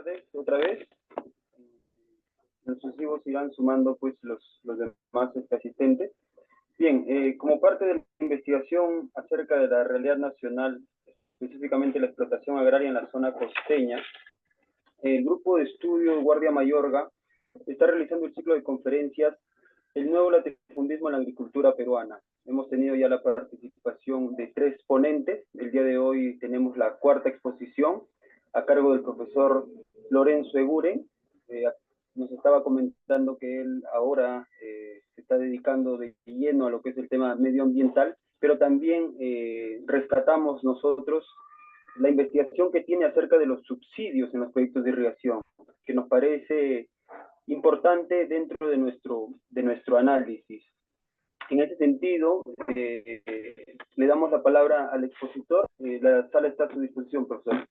tardes otra vez. Los sucesivos irán sumando pues los demás asistentes. Bien, como parte de la investigación acerca de la realidad nacional, específicamente la explotación agraria en la zona costeña, el grupo de estudio Guardia Mayorga está realizando el ciclo de conferencias El nuevo latifundismo en la agricultura peruana. Hemos tenido ya la participación de 3 ponentes. El día de hoy tenemos la 4ª exposición a cargo del profesor Lorenzo Eguren. Nos estaba comentando que él ahora se está dedicando de lleno a lo que es el tema medioambiental, pero también rescatamos nosotros la investigación que tiene acerca de los subsidios en los proyectos de irrigación, que nos parece importante dentro de nuestro análisis. En ese sentido, le damos la palabra al expositor. La sala está a su disposición, profesor.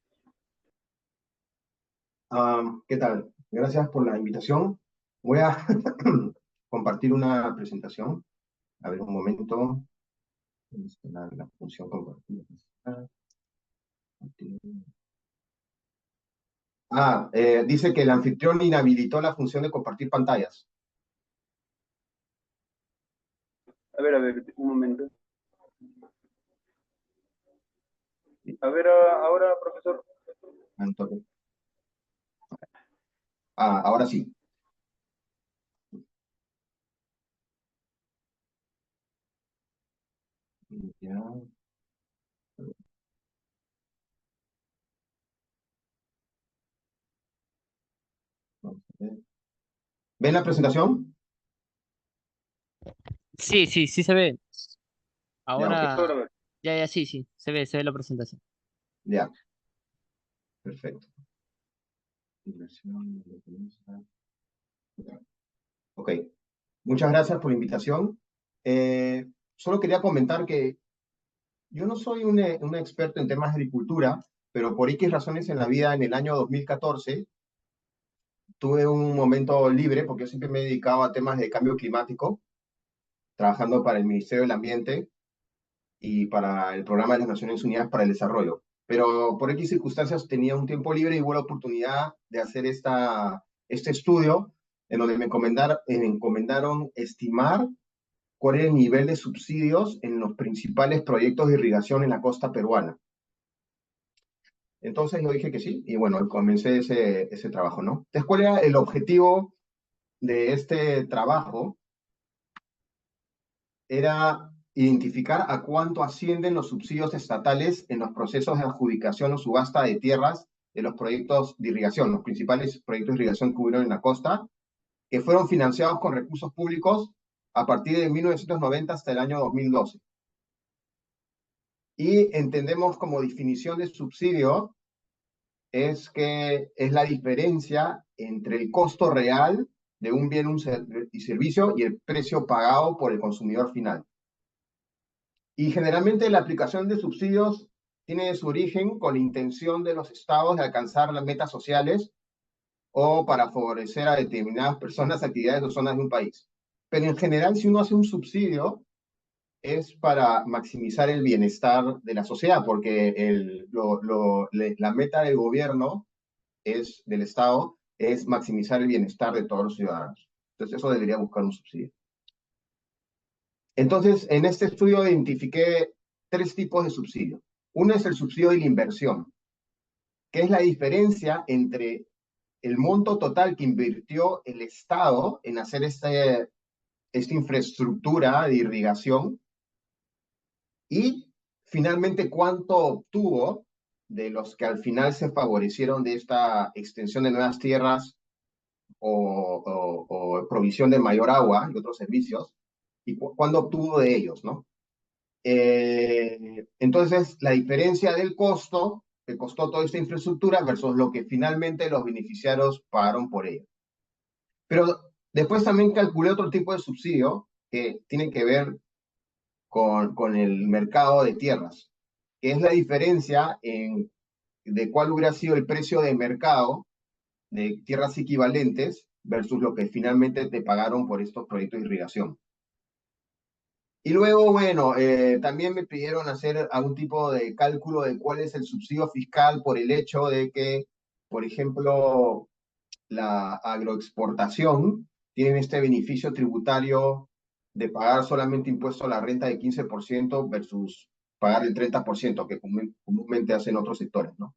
¿Qué tal? Gracias por la invitación. Voy a compartir una presentación. A ver, un momento. La función compartida. Dice que el anfitrión inhabilitó la función de compartir pantallas. A ver, un momento. A ver, ahora, profesor. Ahora sí. Ya. ¿Ven la presentación? Sí, sí, sí se ve. Ahora, Ya, sí, sí, se ve la presentación. Ya, perfecto. Ok, muchas gracias por la invitación. Solo quería comentar que yo no soy un experto en temas de agricultura, pero por X razones en la vida, en el año 2014, tuve un momento libre, porque yo siempre me he dedicado a temas de cambio climático, trabajando para el Ministerio del Ambiente y para el Programa de las Naciones Unidas para el Desarrollo. Pero por X circunstancias tenía un tiempo libre y hubo la oportunidad de hacer este estudio en donde me encomendaron estimar cuál era el nivel de subsidios en los principales proyectos de irrigación en la costa peruana. Entonces yo dije que sí, y bueno, comencé ese trabajo, ¿no? Entonces, ¿cuál era el objetivo de este trabajo? Era identificar a cuánto ascienden los subsidios estatales en los procesos de adjudicación o subasta de tierras de los proyectos de irrigación, los principales proyectos de irrigación que hubieron en la costa, que fueron financiados con recursos públicos a partir de 1990 hasta el año 2012. Y entendemos como definición de subsidio es que es la diferencia entre el costo real de un bien y servicio y el precio pagado por el consumidor final. Y generalmente la aplicación de subsidios tiene su origen con la intención de los estados de alcanzar las metas sociales o para favorecer a determinadas personas, actividades o zonas de un país. Pero en general, si uno hace un subsidio, es para maximizar el bienestar de la sociedad, porque la meta del gobierno del Estado es maximizar el bienestar de todos los ciudadanos. Entonces eso debería buscar un subsidio. Entonces, en este estudio identifiqué 3 tipos de subsidio. Uno es el subsidio de la inversión, que es la diferencia entre el monto total que invirtió el Estado en hacer esta infraestructura de irrigación y finalmente cuánto obtuvo de los que al final se favorecieron de esta extensión de nuevas tierras o provisión de mayor agua y otros servicios, y cuándo obtuvo de ellos, ¿no? Entonces, la diferencia del costo que costó toda esta infraestructura versus lo que finalmente los beneficiarios pagaron por ella. Pero después también calculé otro tipo de subsidio que tiene que ver con el mercado de tierras, que es la diferencia de cuál hubiera sido el precio de mercado de tierras equivalentes versus lo que finalmente te pagaron por estos proyectos de irrigación. Y luego, bueno, también me pidieron hacer algún tipo de cálculo de cuál es el subsidio fiscal por el hecho de que por ejemplo, la agroexportación, tienen este beneficio tributario de pagar solamente impuesto a la renta de 15% versus pagar el 30% que comúnmente hacen otros sectores, ¿no?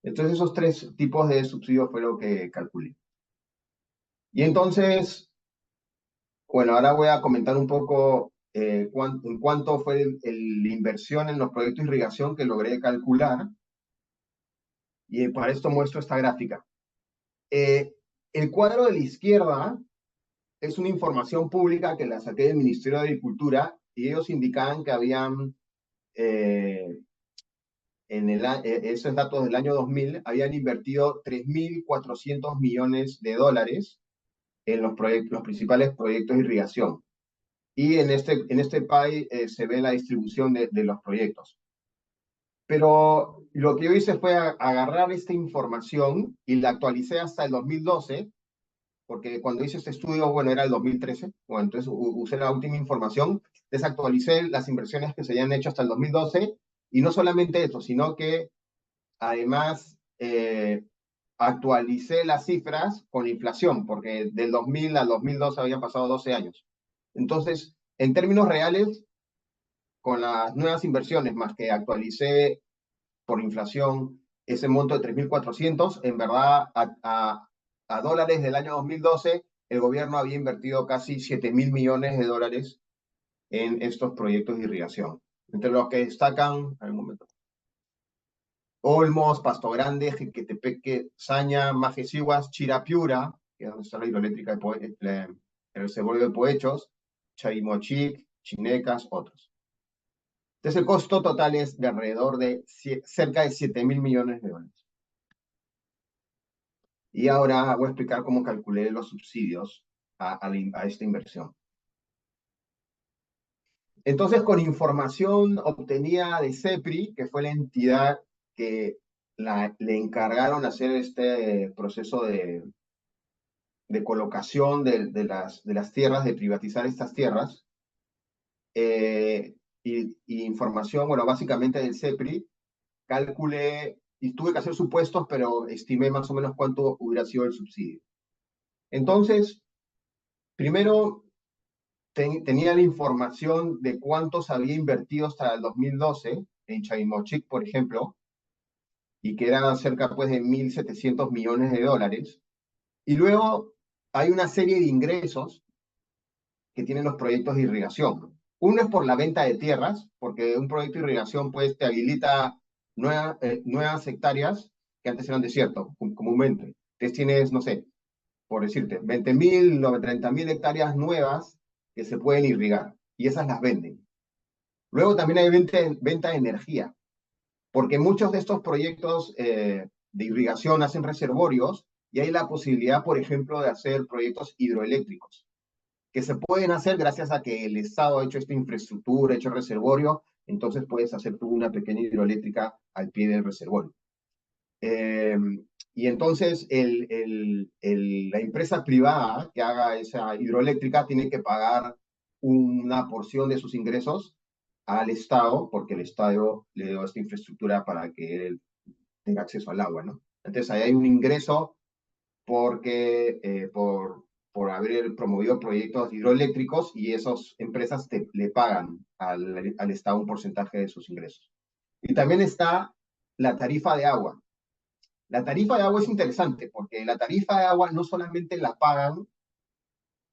Entonces esos tres tipos de subsidios fue lo que calculé. Y entonces, bueno, ahora voy a comentar un poco en cuánto fue la inversión en los proyectos de irrigación que logré calcular. Y para esto muestro esta gráfica. El cuadro de la izquierda es una información pública que la saqué del Ministerio de Agricultura y ellos indicaban que habían, esos datos del año 2000, habían invertido 3.400 millones de dólares en los principales proyectos de irrigación. Y en este pie se ve la distribución de los proyectos. Pero lo que yo hice fue agarrar esta información y la actualicé hasta el 2012, porque cuando hice este estudio, bueno, era el 2013, bueno, entonces usé la última información, desactualicé las inversiones que se habían hecho hasta el 2012, y no solamente eso, sino que además actualicé las cifras con inflación, porque del 2000 al 2012 habían pasado 12 años. Entonces, en términos reales, con las nuevas inversiones, más que actualicé por inflación ese monto de 3.400, en verdad, a dólares del año 2012, el gobierno había invertido casi 7.000 millones de dólares en estos proyectos de irrigación. Entre los que destacan, a ver un momento, Olmos, Pasto Grande, Jiquetepeque, Saña, Majesihuas, Chirapiura, que es donde está la hidroeléctrica el reservorio de Poechos, Chaimochic, Chinecas, otros. Entonces el costo total es de alrededor de cerca de 7.000 millones de dólares. Y ahora voy a explicar cómo calculé los subsidios a esta inversión. Entonces, con información obtenida de CEPRI, que fue la entidad que le encargaron hacer este proceso de colocación de las tierras, de privatizar estas tierras, y información, bueno, básicamente del CEPRI, calculé, y tuve que hacer supuestos, pero estimé más o menos cuánto hubiera sido el subsidio. Entonces, primero tenía la información de cuántos había invertido hasta el 2012 en Chaimochic, por ejemplo, y que eran cerca pues de 1.700 millones de dólares. Y luego hay una serie de ingresos que tienen los proyectos de irrigación. Uno es por la venta de tierras, porque un proyecto de irrigación pues te habilita nuevas hectáreas que antes eran desierto, comúnmente. Entonces tienes, no sé, por decirte, 20.000 o 30.000 hectáreas nuevas que se pueden irrigar, y esas las venden. Luego también hay venta de energía, porque muchos de estos proyectos de irrigación hacen reservorios, y hay la posibilidad, por ejemplo, de hacer proyectos hidroeléctricos, que se pueden hacer gracias a que el Estado ha hecho esta infraestructura, ha hecho reservorio, entonces puedes hacer tú una pequeña hidroeléctrica al pie del reservorio. Y entonces la empresa privada que haga esa hidroeléctrica tiene que pagar una porción de sus ingresos al Estado, porque el Estado le dio esta infraestructura para que él tenga acceso al agua, ¿no? Entonces ahí hay un ingreso porque, por haber promovido proyectos hidroeléctricos, y esas empresas le pagan al Estado un porcentaje de sus ingresos. Y también está la tarifa de agua. La tarifa de agua es interesante porque la tarifa de agua no solamente la pagan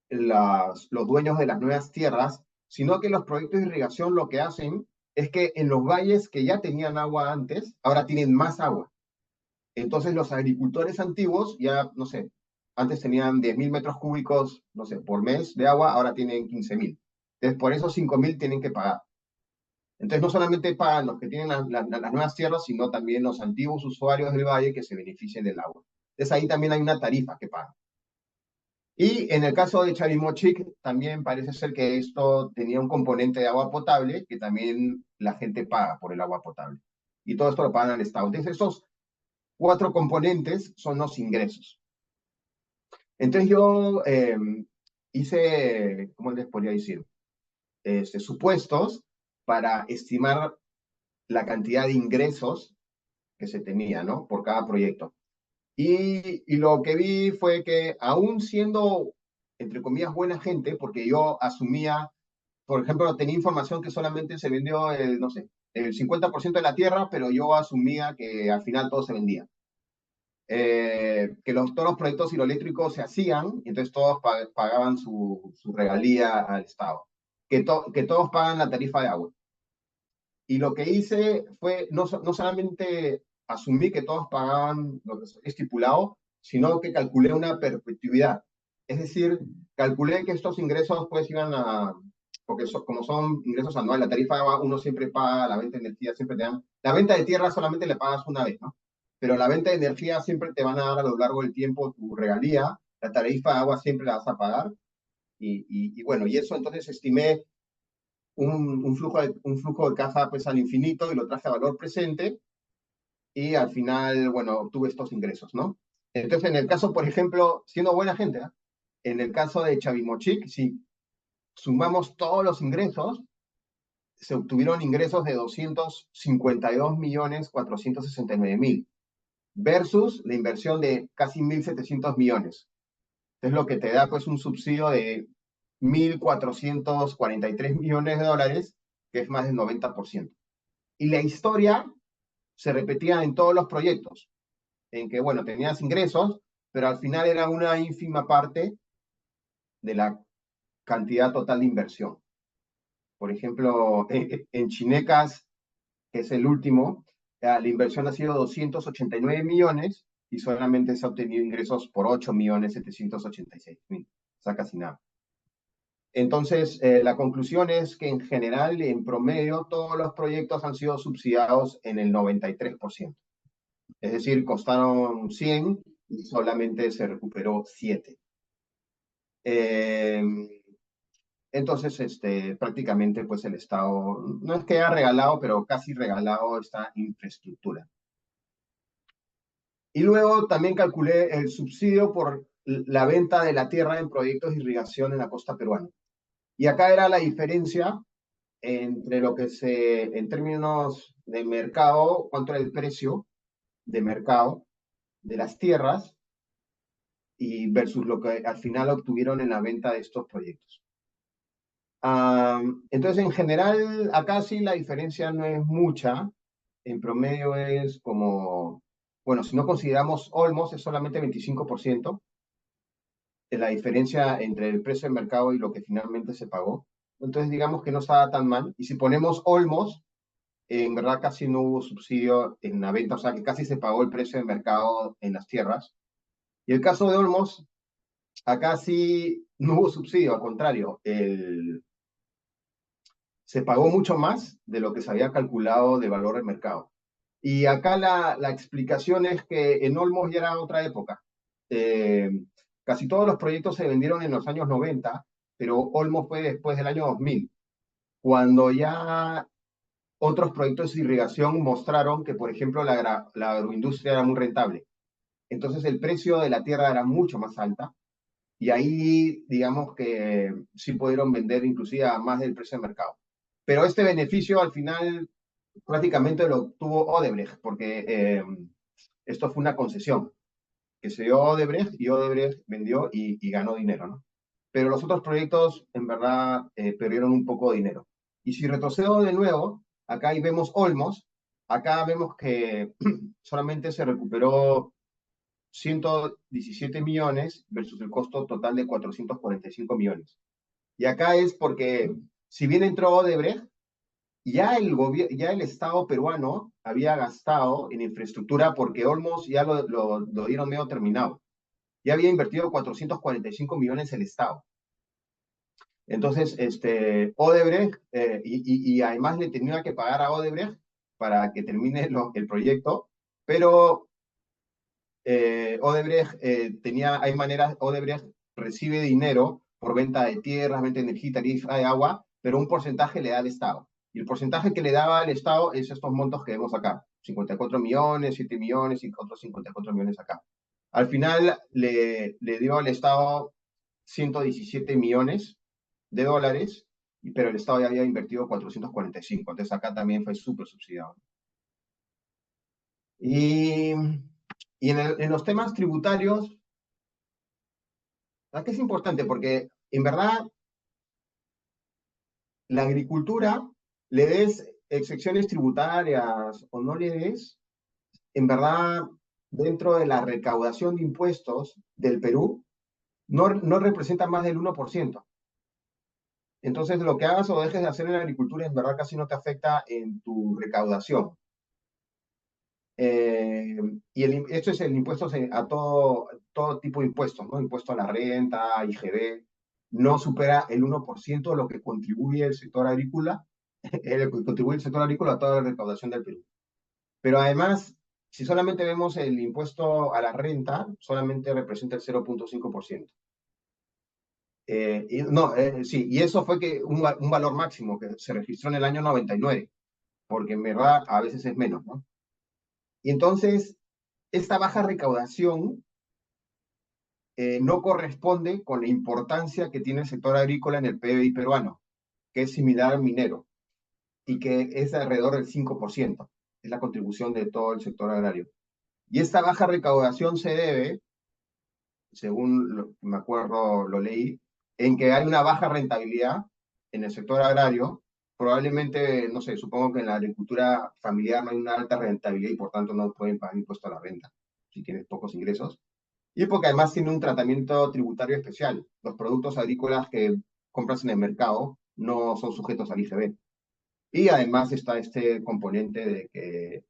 los dueños de las nuevas tierras, sino que los proyectos de irrigación lo que hacen es que en los valles que ya tenían agua antes, ahora tienen más agua. Entonces los agricultores antiguos ya, no sé, antes tenían 10.000 metros cúbicos, no sé, por mes de agua, ahora tienen 15.000. Entonces por esos 5.000 tienen que pagar. Entonces no solamente pagan los que tienen las nuevas tierras, sino también los antiguos usuarios del valle que se beneficien del agua. Entonces ahí también hay una tarifa que pagan. Y en el caso de Chavimochic, también parece ser que esto tenía un componente de agua potable, que también la gente paga por el agua potable. Y todo esto lo pagan al Estado. Entonces esos 4 componentes son los ingresos. Entonces yo hice, ¿cómo les podría decir? Supuestos para estimar la cantidad de ingresos que se tenía, ¿no? Por cada proyecto. Y lo que vi fue que aún siendo, entre comillas, buena gente, porque yo asumía, por ejemplo, tenía información que solamente se vendió, no sé, el 50% de la tierra, pero yo asumía que al final todo se vendía. Que todos los proyectos hidroeléctricos se hacían, entonces todos pagaban su regalía al Estado, que todos pagan la tarifa de agua. Y lo que hice fue no solamente asumí que todos pagaban lo que estipulado, sino que calculé una perpetuidad. Es decir, calculé que estos ingresos pues iban a, porque como son ingresos anuales, la tarifa de agua uno siempre paga, la venta de energía siempre te dan, la venta de tierra solamente le pagas una vez, ¿no? Pero la venta de energía siempre te van a dar a lo largo del tiempo tu regalía, la tarifa de agua siempre la vas a pagar, y bueno, y eso entonces estimé un flujo de caja pues al infinito y lo traje a valor presente y al final, bueno, obtuve estos ingresos, ¿no? Entonces, en el caso, por ejemplo, siendo buena gente, ¿eh? En el caso de Chavimochic, si sumamos todos los ingresos, se obtuvieron ingresos de 252.469.000 versus la inversión de casi 1.700 millones. Es lo que te da pues un subsidio de 1.443 millones de dólares, que es más del 90%. Y la historia se repetía en todos los proyectos, en que, bueno, tenías ingresos, pero al final era una ínfima parte de la cantidad total de inversión. Por ejemplo, en Chinecas, que es el último, la inversión ha sido 289 millones y solamente se ha obtenido ingresos por 8.786.000. O sea, casi nada. Entonces, la conclusión es que en general, en promedio, todos los proyectos han sido subsidiados en el 93%. Es decir, costaron 100 y solamente se recuperó 7. Entonces, prácticamente, pues el Estado, no es que haya regalado, pero casi regalado esta infraestructura. Y luego también calculé el subsidio por la venta de la tierra en proyectos de irrigación en la costa peruana. Y acá era la diferencia entre lo que en términos de mercado, cuánto era el precio de mercado de las tierras y versus lo que al final obtuvieron en la venta de estos proyectos. Entonces, en general, acá sí la diferencia no es mucha. En promedio es como, bueno, si no consideramos Olmos, es solamente 25% de la diferencia entre el precio de mercado y lo que finalmente se pagó. Entonces, digamos que no estaba tan mal. Y si ponemos Olmos, en verdad casi no hubo subsidio en la venta, o sea que casi se pagó el precio de mercado en las tierras. Y el caso de Olmos, acá sí no hubo subsidio, al contrario, se pagó mucho más de lo que se había calculado de valor de mercado. Y acá la explicación es que en Olmos ya era otra época. Eh, Casi todos los proyectos se vendieron en los años 90, pero Olmos fue después del año 2000, cuando ya otros proyectos de irrigación mostraron que, por ejemplo, la agroindustria era muy rentable. Entonces el precio de la tierra era mucho más alta y ahí, digamos que sí pudieron vender inclusive a más del precio de mercado. Pero este beneficio al final prácticamente lo obtuvo Odebrecht, porque esto fue una concesión que se dio a Odebrecht y Odebrecht vendió y ganó dinero, ¿no? Pero los otros proyectos en verdad perdieron un poco de dinero. Y si retrocedo de nuevo, acá ahí vemos Olmos, acá vemos que solamente se recuperó 117 millones versus el costo total de 445 millones. Y acá es porque, si bien entró Odebrecht, ya el Estado peruano había gastado en infraestructura porque Olmos ya lo dieron medio terminado. Ya había invertido 445 millones el Estado. Entonces, Odebrecht, y además le tenía que pagar a Odebrecht para que termine el proyecto, pero Odebrecht hay maneras, Odebrecht recibe dinero por venta de tierras, venta de energía, tarifa de agua, pero un porcentaje le da al Estado. Y el porcentaje que le daba al Estado es estos montos que vemos acá, 54 millones, 7 millones y otros 54 millones acá. Al final le dio al Estado 117 millones de dólares, pero el Estado ya había invertido 445, entonces acá también fue súper subsidiado. Y Y en los temas tributarios, ¿verdad que es importante? Porque en verdad la agricultura, le des excepciones tributarias o no le des, en verdad, dentro de la recaudación de impuestos del Perú, no representa más del 1%. Entonces, lo que hagas o dejes de hacer en la agricultura, en verdad, casi no te afecta en tu recaudación. Eh, esto es el impuesto a todo tipo de impuestos, ¿no? Impuesto a la renta, IGB, no supera el 1% de lo que contribuye el sector agrícola, contribuye el sector agrícola a toda la recaudación del Perú. Pero además, si solamente vemos el impuesto a la renta, solamente representa el 0.5%. Sí, y eso fue que un valor máximo que se registró en el año 99, porque en verdad a veces es menos, ¿no? Y entonces, esta baja recaudación no corresponde con la importancia que tiene el sector agrícola en el PBI peruano, que es similar al minero, y que es alrededor del 5%, es la contribución de todo el sector agrario. Y esta baja recaudación se debe, según me acuerdo, lo leí, en que hay una baja rentabilidad en el sector agrario. Probablemente, no sé, supongo que en la agricultura familiar no hay una alta rentabilidad y por tanto no pueden pagar impuesto a la renta si tienes pocos ingresos. Y porque además tiene un tratamiento tributario especial. Los productos agrícolas que compras en el mercado no son sujetos al IGB. Y además está este componente de que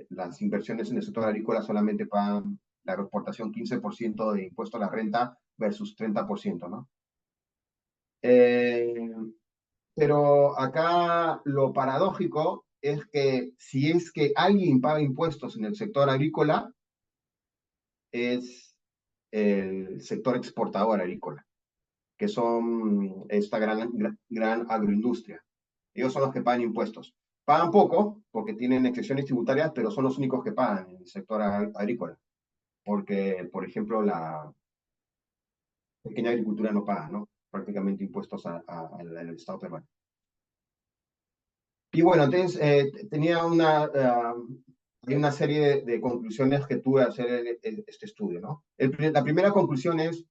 las inversiones en el sector agrícola solamente pagan la agroexportación 15% de impuesto a la renta versus 30%, ¿no? Eh, pero acá lo paradójico es que si es que alguien paga impuestos en el sector agrícola, es el sector exportador agrícola, que son esta gran agroindustria. Ellos son los que pagan impuestos. Pagan poco porque tienen excepciones tributarias, pero son los únicos que pagan en el sector agrícola. Porque, por ejemplo, la pequeña agricultura no paga, ¿no? Prácticamente impuestos al Estado peruano. Y bueno, entonces tenía hay una serie de conclusiones que tuve al hacer este estudio, ¿no? La primera conclusión es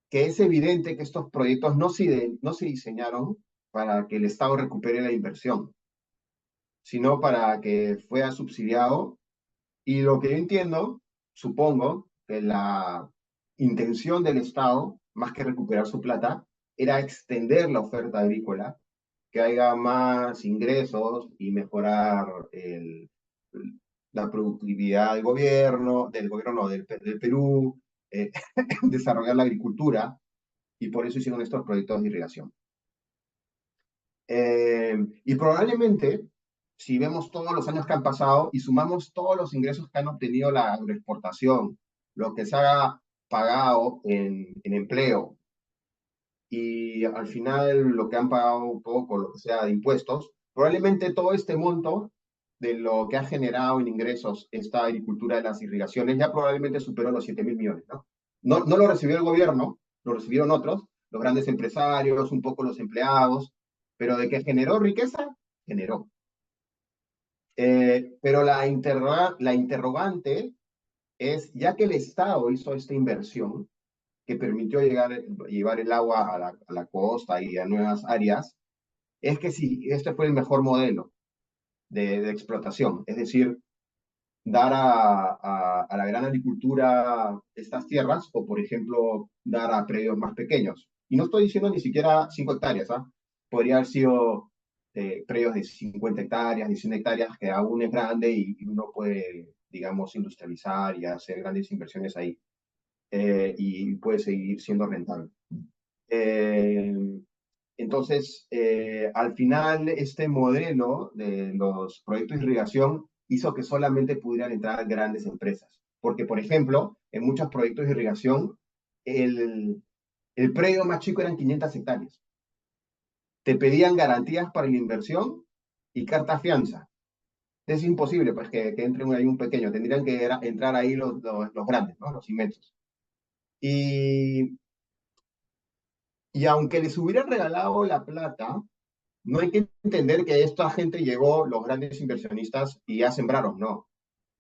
que es evidente que estos proyectos no se diseñaron para que el Estado recupere la inversión, sino para que fuera subsidiado. Y lo que yo entiendo, supongo, que la intención del Estado, más que recuperar su plata, era extender la oferta agrícola, que haya más ingresos y mejorar la productividad del gobierno no, del Perú, desarrollar la agricultura, y por eso hicieron estos proyectos de irrigación. Y probablemente, si vemos todos los años que han pasado y sumamos todos los ingresos que han obtenido la agroexportación, lo que se ha pagado en empleo y al final lo que han pagado un poco, lo que sea de impuestos, probablemente todo este monto de lo que ha generado en ingresos esta agricultura de las irrigaciones ya probablemente superó los 7.000 millones, ¿no? No lo recibió el gobierno, lo recibieron otros, los grandes empresarios, un poco los empleados, pero de que generó riqueza, generó. Pero la interrogante es, ya que el Estado hizo esta inversión, que permitió llevar el agua a la costa y a nuevas áreas, es que si este fue el mejor modelo de explotación, es decir, dar a la gran agricultura estas tierras o, por ejemplo, dar a predios más pequeños. Y no estoy diciendo ni siquiera 5 hectáreas, ¿ah? Podría haber sido predios de 50 hectáreas, de 100 hectáreas, que aún es grande y uno puede, digamos, industrializar y hacer grandes inversiones ahí. Y puede seguir siendo rentable. Eh, entonces, al final, este modelo de los proyectos de irrigación hizo que solamente pudieran entrar grandes empresas. Porque, por ejemplo, en muchos proyectos de irrigación, el predio más chico eran 500 hectáreas. Te pedían garantías para la inversión y carta fianza. Es imposible pues, que entre ahí un pequeño. Tendrían que entrar ahí los grandes, ¿no? Los inmensos. Y aunque les hubieran regalado la plata, no hay que entender que esta gente llegó, los grandes inversionistas, y ya sembraron, no.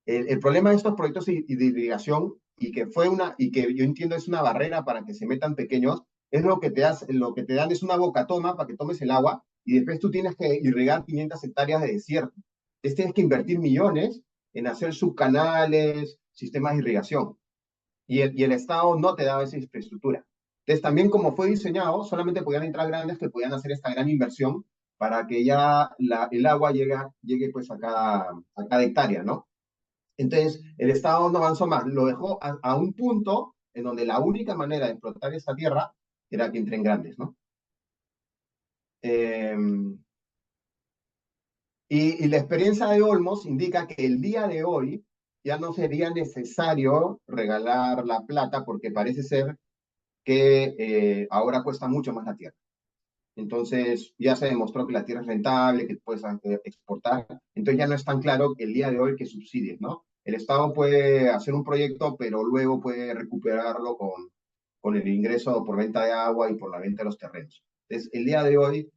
El problema de estos proyectos de irrigación, y que yo entiendo es una barrera para que se metan pequeños, es lo que te dan es una bocatoma para que tomes el agua, y después tú tienes que irrigar 500 hectáreas de desierto. Entonces tienes que invertir millones en hacer subcanales, sistemas de irrigación, y el Estado no te daba esa infraestructura. Entonces también como fue diseñado, solamente podían entrar grandes que podían hacer esta gran inversión para que ya el agua llegue pues a cada hectárea, ¿no? Entonces, el Estado no avanzó más, lo dejó a un punto en donde la única manera de explotar esta tierra era que entren grandes, ¿no? Eh, y la experiencia de Olmos indica que el día de hoy ya no sería necesario regalar la plata porque parece ser que ahora cuesta mucho más la tierra. Entonces ya se demostró que la tierra es rentable, que puedes exportar. Entonces ya no es tan claro que el día de hoy que subsidies, ¿no? El Estado puede hacer un proyecto, pero luego puede recuperarlo con el ingreso por venta de agua y por la venta de los terrenos. Entonces el día de hoy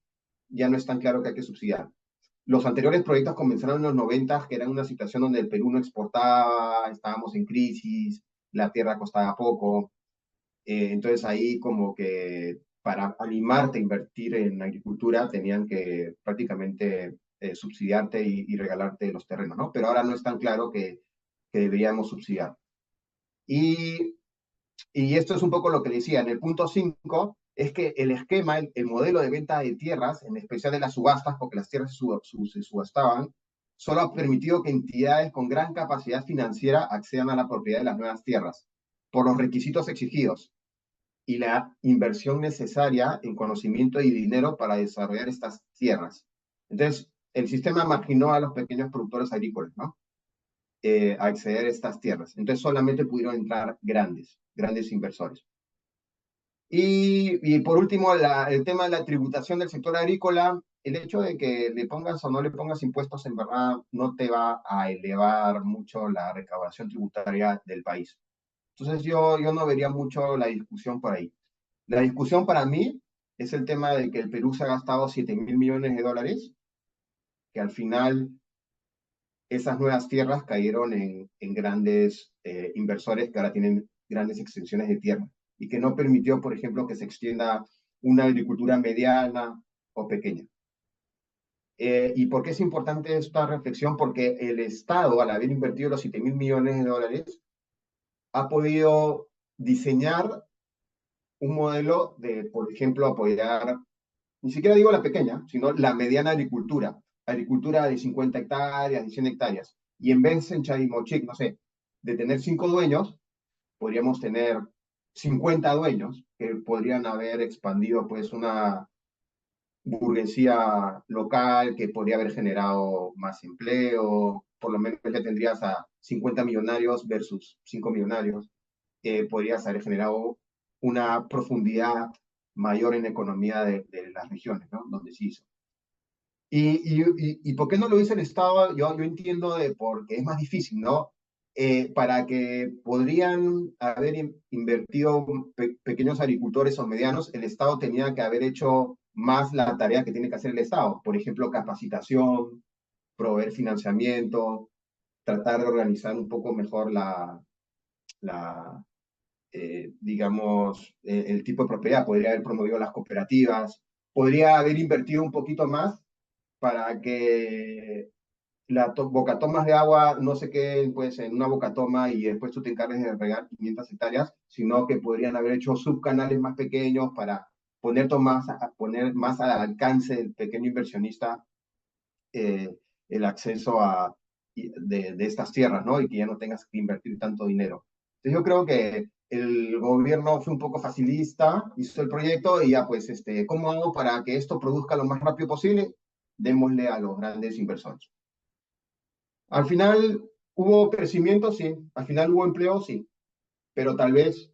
ya no es tan claro que hay que subsidiar. Los anteriores proyectos comenzaron en los 90, que era una situación donde el Perú no exportaba, estábamos en crisis, la tierra costaba poco, entonces ahí como que para animarte a invertir en agricultura tenían que prácticamente subsidiarte y regalarte los terrenos, ¿no? Pero ahora no es tan claro que deberíamos subsidiar. Y, y esto es un poco lo que decía, en el punto 5 es que el esquema, el modelo de venta de tierras, en especial de las subastas, porque las tierras se subastaban, solo ha permitido que entidades con gran capacidad financiera accedan a la propiedad de las nuevas tierras, por los requisitos exigidos y la inversión necesaria en conocimiento y dinero para desarrollar estas tierras. Entonces, el sistema marginó a los pequeños productores agrícolas, ¿no? A acceder a estas tierras. Entonces, solamente pudieron entrar grandes inversores. Y por último, el tema de la tributación del sector agrícola, el hecho de que le pongas o no le pongas impuestos, en verdad, no te va a elevar mucho la recaudación tributaria del país. Entonces, yo no vería mucho la discusión por ahí. La discusión para mí es el tema de que el Perú se ha gastado 7.000 millones de dólares, que al final esas nuevas tierras cayeron en grandes inversores que ahora tienen grandes extensiones de tierra y que no permitió, por ejemplo, que se extienda una agricultura mediana o pequeña. ¿Y por qué es importante esta reflexión? Porque el Estado, al haber invertido los 7.000 millones de dólares, ha podido diseñar un modelo de, por ejemplo, apoyar, ni siquiera digo la pequeña, sino la mediana agricultura de 50 hectáreas, de 100 hectáreas. Y en vez en Charimochic, no sé, de tener 5 dueños, podríamos tener 50 dueños que podrían haber expandido pues una burguesía local que podría haber generado más empleo, por lo menos ya tendrías a 50 millonarios versus 5 millonarios, que podrías haber generado una profundidad mayor en la economía de las regiones, ¿no? Donde se hizo. ¿Y por qué no lo dice el Estado? Yo entiendo de porque es más difícil, ¿no? Para que podrían haber invertido pequeños agricultores o medianos, el Estado tenía que haber hecho más la tarea que tiene que hacer el Estado. Por ejemplo, capacitación, proveer financiamiento, tratar de organizar un poco mejor la digamos, el tipo de propiedad. Podría haber promovido las cooperativas, podría haber invertido un poquito más para que la bocatomas de agua no se queden pues en una bocatoma y después tú te encargues de regar 500 hectáreas, sino que podrían haber hecho subcanales más pequeños para poner más al alcance del pequeño inversionista eh, el acceso de estas tierras, ¿no? Y que ya no tengas que invertir tanto dinero. Entonces yo creo que el gobierno fue un poco facilista, hizo el proyecto y ya pues, ¿cómo hago para que esto produzca lo más rápido posible? Démosle a los grandes inversores. Al final hubo crecimiento, sí. Al final hubo empleo, sí. Pero tal vez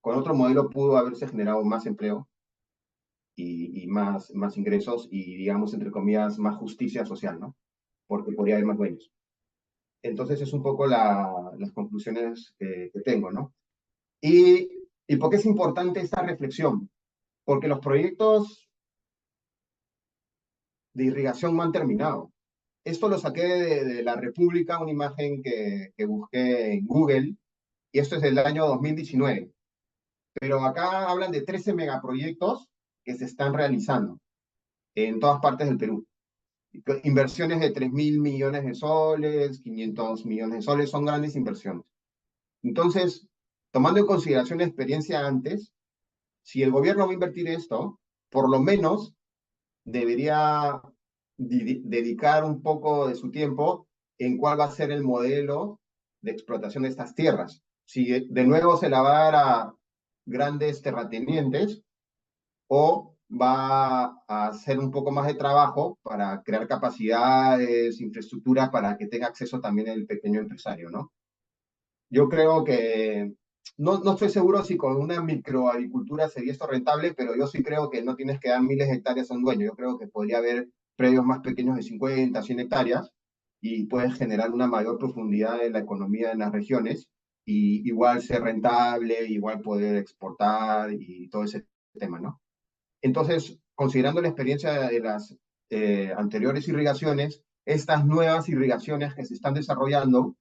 con otro modelo pudo haberse generado más empleo y más ingresos y, digamos, entre comillas, más justicia social, ¿no? Porque podría haber más dueños. Entonces es un poco las conclusiones que tengo, ¿no? Y, ¿Y por qué es importante esta reflexión? Porque los proyectos de irrigación no han terminado. esto lo saqué de La República, una imagen que busqué en Google, y esto es del año 2019. Pero acá hablan de 13 megaproyectos que se están realizando en todas partes del Perú. Inversiones de 3.000 millones de soles, 500 millones de soles, son grandes inversiones. Entonces, tomando en consideración la experiencia antes, si el gobierno va a invertir esto, por lo menos debería dedicar un poco de su tiempo en cuál va a ser el modelo de explotación de estas tierras. Si de nuevo se la va a dar a grandes terratenientes o va a hacer un poco más de trabajo para crear capacidades, infraestructura para que tenga acceso también el pequeño empresario, ¿no? Yo creo que, no estoy seguro si con una microagricultura sería esto rentable, pero yo sí creo que no tienes que dar miles de hectáreas a un dueño. Yo creo que podría haber predios más pequeños de 50, 100 hectáreas y puedes generar una mayor profundidad en la economía en las regiones y igual ser rentable, igual poder exportar y todo ese tema, ¿no? Entonces, considerando la experiencia de las anteriores irrigaciones, estas nuevas irrigaciones que se están desarrollando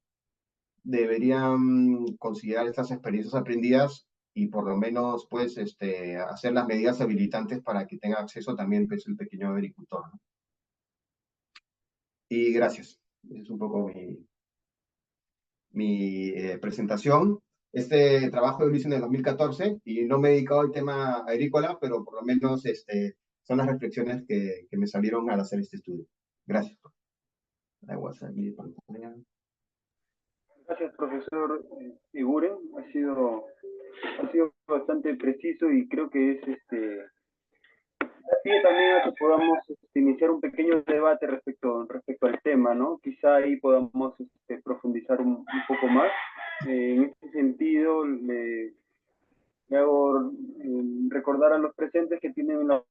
deberían considerar estas experiencias aprendidas y por lo menos pues hacer las medidas habilitantes para que tenga acceso también pues, el pequeño agricultor, ¿no? Y gracias. Esa es un poco mi presentación. Este trabajo lo hice en el 2014 y no me he dedicado al tema agrícola, pero por lo menos son las reflexiones que me salieron al hacer este estudio. Gracias. Ahí voy a hacer mi pantalla. Gracias, profesor Iguren. Ha sido bastante preciso y creo que da pie también a que podamos iniciar un pequeño debate respecto al tema, ¿no? Quizá ahí podamos profundizar un poco más. En este sentido, le hago recordar a los presentes que tienen la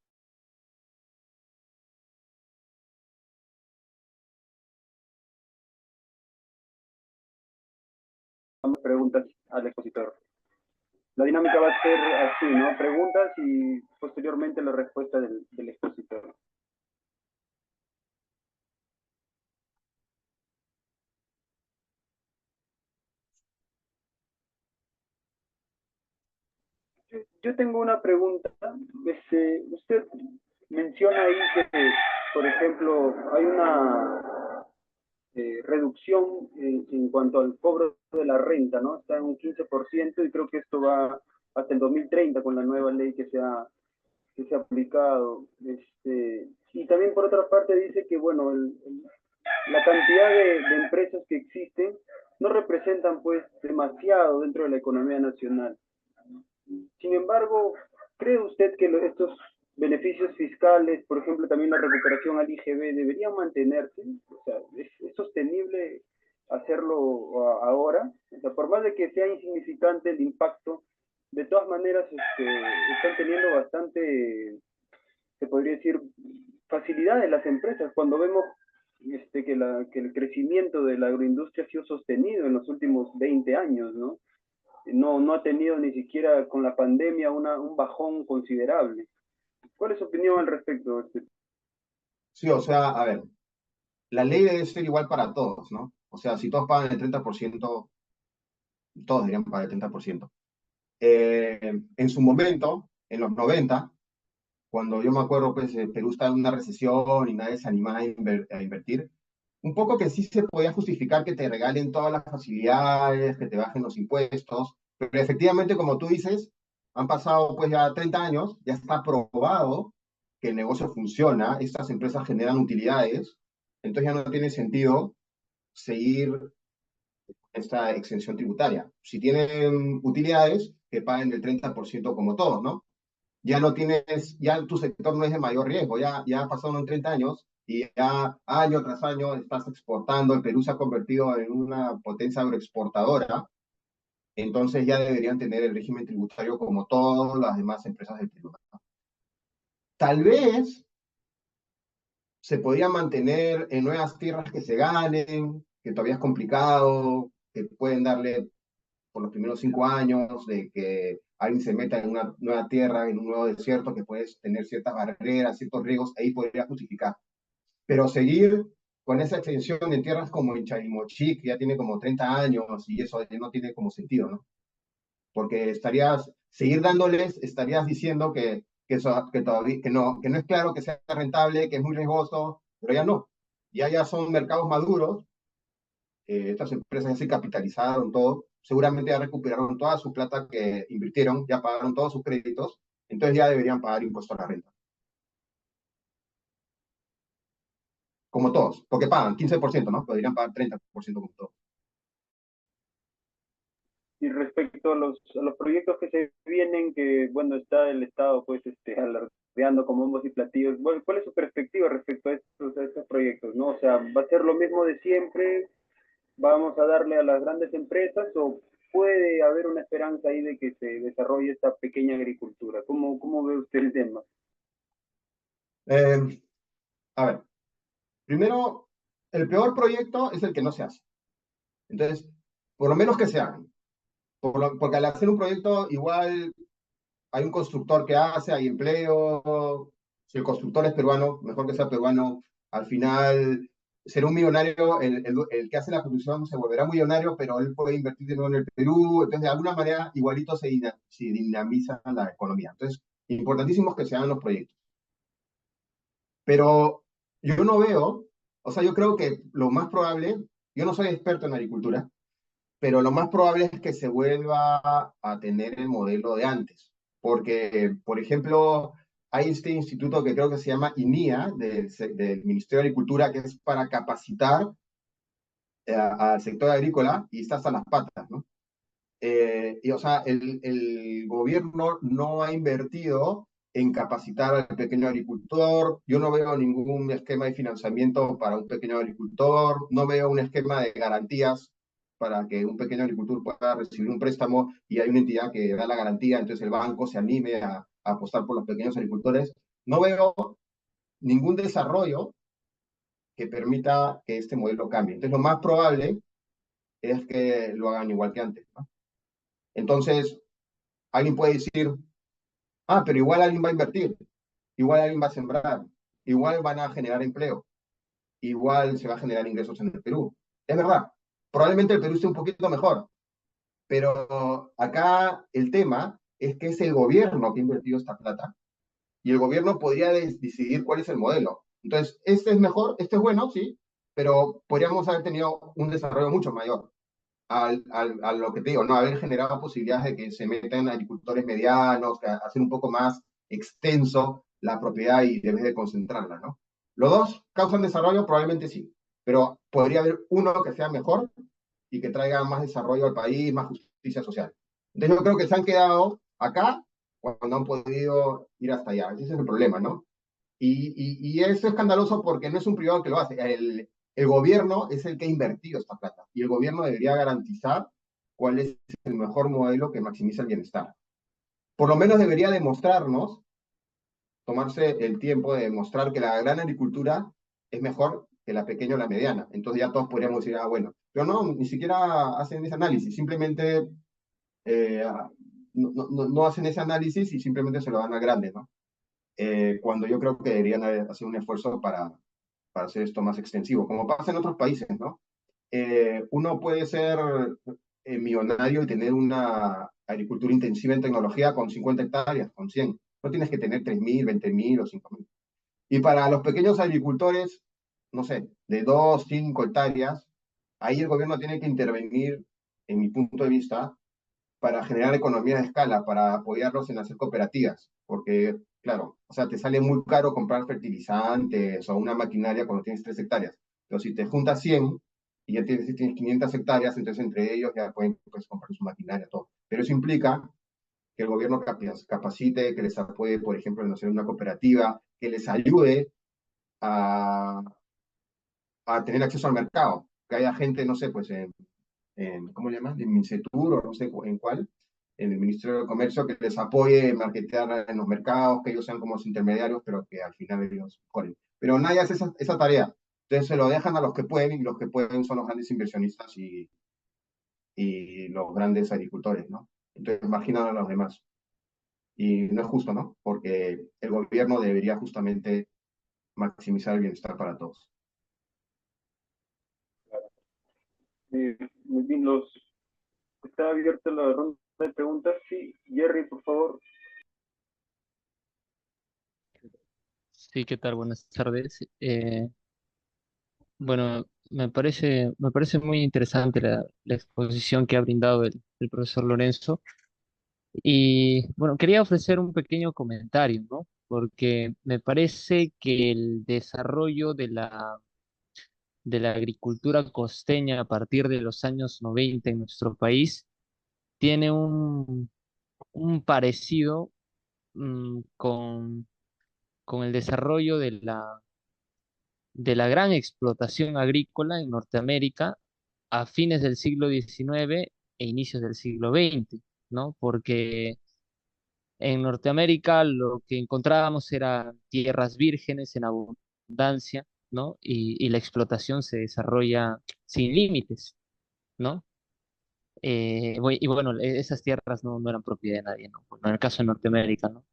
preguntas al expositor. La dinámica va a ser así, ¿no? Preguntas y posteriormente la respuesta del expositor. Yo tengo una pregunta. Usted menciona ahí que, por ejemplo, hay una reducción en cuanto al cobro de la renta, ¿no? Está en un 15% y creo que esto va hasta el 2030 con la nueva ley que se ha aplicado. Y también por otra parte dice que, bueno, la cantidad de empresas que existen no representan pues demasiado dentro de la economía nacional. Sin embargo, ¿cree usted que estos beneficios fiscales, por ejemplo, también la recuperación al IGB, deberían mantenerse? O sea, ¿es sostenible hacerlo ahora? O sea, por más de que sea insignificante el impacto, de todas maneras están teniendo bastante, se podría decir, facilidad en las empresas. Cuando vemos que el crecimiento de la agroindustria ha sido sostenido en los últimos 20 años, ¿no? No ha tenido ni siquiera con la pandemia un bajón considerable. ¿Cuál es su opinión al respecto? Sí, o sea, a ver, la ley debe ser igual para todos, ¿no? O sea, si todos pagan el 30%, todos deberían pagar el 30%. En su momento, en los 90, cuando yo me acuerdo, pues Perú estaba en una recesión y nadie se animaba a invertir, un poco que sí se podía justificar que te regalen todas las facilidades, que te bajen los impuestos, pero efectivamente, como tú dices, han pasado pues ya 30 años, ya está probado que el negocio funciona, estas empresas generan utilidades, entonces ya no tiene sentido seguir esta exención tributaria. Si tienen utilidades, que paguen el 30% como todos, ¿no? Ya no tienes, ya tu sector no es de mayor riesgo, ya pasaron 30 años y ya año tras año estás exportando, el Perú se ha convertido en una potencia agroexportadora, entonces ya deberían tener el régimen tributario como todas las demás empresas del Perú. Tal vez se podría mantener en nuevas tierras que se ganen, que todavía es complicado, que pueden darle por los primeros 5 años de que alguien se meta en una nueva tierra, en un nuevo desierto, que puedes tener ciertas barreras, ciertos riesgos, ahí podría justificar. Pero seguir con esa extensión de tierras como en Chalimochí, que ya tiene como 30 años y eso no tiene como sentido, ¿no? Porque seguir dándoles, estarías diciendo que todavía, que no es claro que sea rentable, que es muy riesgoso, pero ya no. Ya son mercados maduros, estas empresas ya se capitalizaron todo, seguramente ya recuperaron toda su plata que invirtieron, ya pagaron todos sus créditos, entonces ya deberían pagar impuesto a la renta. Como todos, porque pagan 15%, ¿no? Podrían pagar 30% como todos. Y respecto a los proyectos que se vienen, que bueno, está el Estado pues alardeando con bombos y platillos, bueno, ¿cuál es su perspectiva respecto a estos proyectos, no? O sea, ¿va a ser lo mismo de siempre? ¿Vamos a darle a las grandes empresas o puede haber una esperanza ahí de que se desarrolle esta pequeña agricultura? ¿Cómo ve usted el tema? Eh, a ver, primero, el peor proyecto es el que no se hace. Entonces, por lo menos que se hagan. Porque al hacer un proyecto, igual hay un constructor que hace, hay empleo. Si el constructor es peruano, mejor que sea peruano. Al final, será un millonario, el que hace la construcción se volverá millonario, pero él puede invertir de nuevo en el Perú. Entonces, de alguna manera, igualito se dinamiza la economía. Entonces, importantísimo es que se hagan los proyectos. Pero yo no veo, o sea, yo creo que lo más probable, yo no soy experto en agricultura, pero lo más probable es que se vuelva a tener el modelo de antes. Porque, por ejemplo, hay este instituto que creo que se llama INIA, del Ministerio de Agricultura, que es para capacitar al sector agrícola y está hasta las patas, ¿no? O sea, el gobierno no ha invertido en capacitar al pequeño agricultor. Yo no veo ningún esquema de financiamiento para un pequeño agricultor, no veo un esquema de garantías para que un pequeño agricultor pueda recibir un préstamo y hay una entidad que da la garantía, entonces el banco se anime a apostar por los pequeños agricultores. No veo ningún desarrollo que permita que este modelo cambie. Entonces, lo más probable es que lo hagan igual que antes, ¿no? Entonces, alguien puede decir, ah, pero igual alguien va a invertir, igual alguien va a sembrar, igual van a generar empleo, igual se va a generar ingresos en el Perú. Es verdad, probablemente el Perú esté un poquito mejor, pero acá el tema es que es el gobierno que ha invertido esta plata y el gobierno podría decidir cuál es el modelo. Entonces, este es mejor, este es bueno, sí, pero podríamos haber tenido un desarrollo mucho mayor. A lo que te digo, no haber generado posibilidades de que se metan agricultores medianos, que hacer un poco más extenso la propiedad y debes de concentrarla, ¿no? Los dos causan desarrollo, probablemente sí, pero podría haber uno que sea mejor y que traiga más desarrollo al país, más justicia social. Entonces yo creo que se han quedado acá cuando han podido ir hasta allá. Ese es el problema, ¿no? Y es escandaloso porque no es un privado que lo hace. El gobierno es el que ha invertido esta plata y el gobierno debería garantizar cuál es el mejor modelo que maximiza el bienestar. Por lo menos debería demostrarnos, tomarse el tiempo de demostrar que la gran agricultura es mejor que la pequeña o la mediana. Entonces ya todos podríamos decir, ah, bueno, pero no, ni siquiera hacen ese análisis, simplemente eh, no hacen ese análisis y simplemente se lo dan a grandes, ¿no? Cuando yo creo que deberían hacer un esfuerzo para hacer esto más extensivo, como pasa en otros países, ¿no? Uno puede ser millonario y tener una agricultura intensiva en tecnología con 50 hectáreas, con 100. No tienes que tener 3.000, 20.000 o 5.000. Y para los pequeños agricultores, no sé, de 2, 5 hectáreas, ahí el gobierno tiene que intervenir, en mi punto de vista, para generar economía de escala, para apoyarlos en hacer cooperativas, porque, claro, o sea, te sale muy caro comprar fertilizantes o una maquinaria cuando tienes 3 hectáreas, pero si te juntas 100 y ya tienes 500 hectáreas, entonces entre ellos ya pueden pues, comprar su maquinaria, todo. Pero eso implica que el gobierno capacite, que les apoye, por ejemplo, en hacer una cooperativa, que les ayude a, a tener acceso al mercado, que haya gente, no sé, pues ¿cómo le llaman? En Mincetur o no sé en cuál, en el Ministerio de Comercio, que les apoye marketear en los mercados, que ellos sean como los intermediarios, pero que al final ellos corren. Pero nadie hace esa tarea. Entonces se lo dejan a los que pueden, y los que pueden son los grandes inversionistas y los grandes agricultores, ¿no? Entonces marginan a los demás. Y no es justo, ¿no? Porque el gobierno debería justamente maximizar el bienestar para todos. Muy bien, está abierta la ronda de preguntas. Sí, Jerry, por favor. Sí, ¿qué tal? Buenas tardes. Bueno, me parece muy interesante la exposición que ha brindado el profesor Lorenzo. Y bueno, quería ofrecer un pequeño comentario, ¿no? Porque me parece que el desarrollo de la agricultura costeña a partir de los años 90 en nuestro país tiene un parecido con el desarrollo de la gran explotación agrícola en Norteamérica a fines del siglo XIX e inicios del siglo XX, ¿no? Porque en Norteamérica lo que encontrábamos eran tierras vírgenes en abundancia, ¿no? Y la explotación se desarrolla sin límites, ¿no? Y bueno, esas tierras no eran propiedad de nadie, ¿no? Bueno, en el caso de Norteamérica, ¿no?